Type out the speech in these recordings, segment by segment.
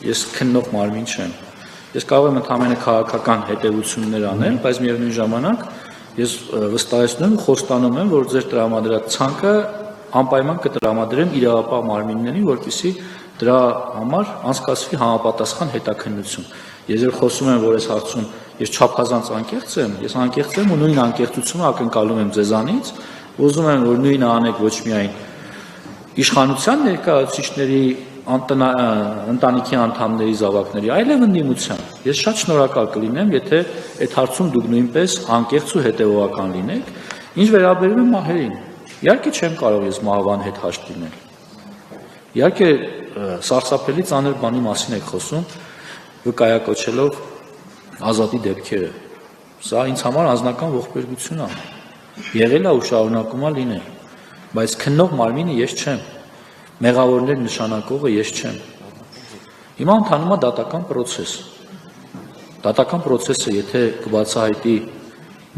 ես քննող մարմին չեմ։ Ես կարող եմ ընդհանրապես քաղաքական հետևություններ անել, բայց միևնույն ժամանակ ես վստահեցնում եմ, խոստանում եմ, որ ձեր տրամադրած ցանկը անպայման կտրամադրեմ իրավապահ մարմիններին, որպեսզի դրա համար անցկացվի համապատասխան հետաքննություն։ Ես երբ խոսում եմ, որ այս հարցում ես չափազանց անկեղծ եմ, ես անկեղծ եմ ու նույն անկեղծությունը ակնկալում եմ ձեզանից, ուզում եմ, որ նույնը անեք ոչ միայն իշխանության ներկայացուցիչների ընտանիքի անդամների զավակների, այլև ընդդիմության։ Ես շատ շնորհակալ կլինեմ, եթե այդ հարցում դուք նույնպես անկեղծ ու հետևողական լինեք։ Ինչ վերաբերում է մահերին, իհարկե չեմ կարող ես մահվան հետ հաշտ լինել։ Իհարկե սարսափելի ծանր բանի մասին եք խոսում, վկայակոչելով Ազատի դեպքերը։ Սա ինձ համար անձնական ողբերգություն է։ Եղել է ու շարունակում է լինել, բայց քննող մարմինը ես չեմ։ Մեղավորներ նշանակողը ես չեմ։ Հիմա ընթանում է դատական process։ Դատական process-ը եթե կբացահայտի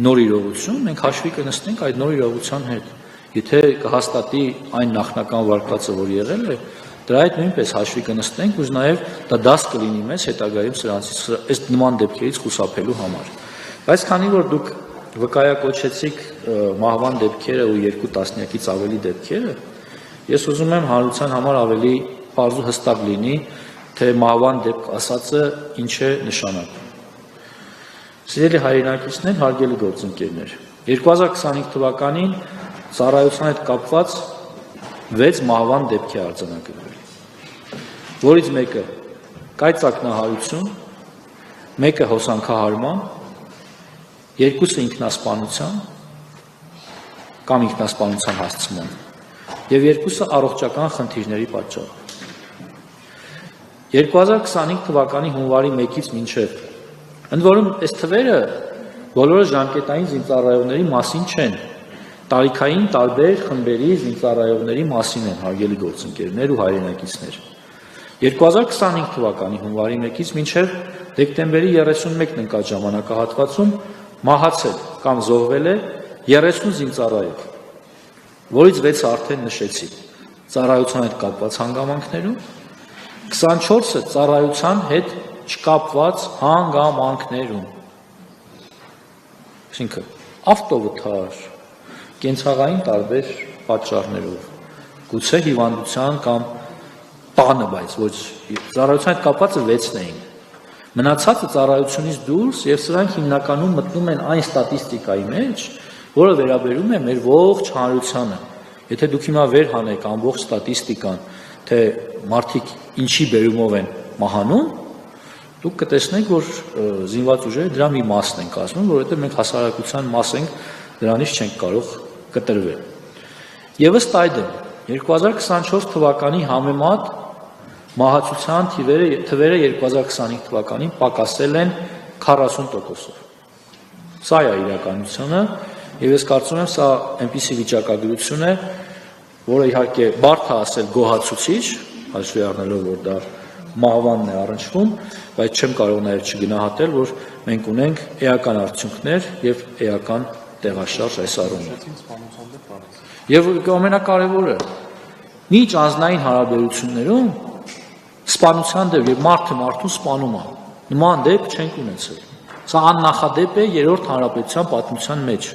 նոր իրողություն, մենք հաշվի կնստենք այդ նոր իրողության հետ։ Եթե կհաստատի այն նախնական վարկածը, որ եղել է, դրա հետ նույնպես հաշվի կնստենք, ու նաև դա դաս կլինի մեզ հետագայում սրանցից այս նման դեպքերից խուսափելու համար։ Բայց քանի որ դուք վկայակոչեցիք մահվան դեպքերը ու 2 տասնյակից ավելի դեպքերը, ես ուզում եմ հանրության համար ավելի պարզ ու հստակ լինի, թե մահվան դեպք ասածը ինչ է նշանակում։ Սիրելի հայրենակիցներ, հարգելի գործընկերներ, 2025 թվականին ծառայության հետ կապված 6 մահվան դեպք է արձանագրվել, որից մեկը կայծակնահարություն, մեկը հոսանքահարման, 2-ը ինքնասպանության կամ ինքնասպանության հասցման և 2-ը առողջական խնդիրների պատճառով։ 2025 թվականի հունվարի 1-ից մինչև, ընդ որում այս թվերը բոլորը ժամկետային զինծառայողների մասին չեն, տարիքային տարբեր խմբերի զինծառայողների մասին են, հարգելի գործընկերներ ու հայրենակիցներ։ 2025 թվականի հունվարի 1-ից մինչև դեկտեմբերի 31-ն ընկած ժամանակահատվածում մահացել կամ զոհվել է 30 զինծառայող, որից 6-ը արդեն նշեցի ծառայության հետ կապված հանգամանքներում, 24-ը ծառայության հետ չկապված հանգամանքներում, այսինքն ավտովթար, կենցաղային տարբեր պատճառներով, գուցե հիվանդության կամ տանը, բայց ոչ ծառայության հետ կապվածը 6-ն էին։ Մնացածը ծառայությունից դուրս եւ սրանք հիմնականում մտնում են այն ստատիստիկայի մեջ, որը վերաբերում է մեր ողջ հանրությանը։ Եթե դուք հիմա վեր հանեք ամբողջ ստատիստիկան, թե մարդիկ ինչի բերումով են մահանում, դուք կտեսնեք, որ զինված ուժերը դրա մի մասն են կազմում, որովհետեւ մենք հասարակության մաս ենք, դրանից չենք կարող կտրվել։ Եվ ըստ այդմ 2024 թվականի համեմատ մահացության թվերը 2025 թվականին պակասել են 40%-ով։ Սա է իրականությունը, եւ ես կարծում եմ, սա այնպիսի վիճակագրություն է, որը իհարկե բարդ է ասել գոհացուցիչ, հաշվի առնելով, որ դա մահվանն է առնչվում, բայց չեմ կարող նաեւ չգնահատել, որ մենք ունենք էական արդյունքներ եւ էական տեղաշարժ այս առումով։ Եվ ամենակարևորը, միջ անձնային հարաբերություններում սպանության դեպք եւ մարդը մարդուն սպանում է։ Նման դեպք չենք ունեցել։ Սա աննախադեպ է 3-րդ հանրապետության պատմության մեջ։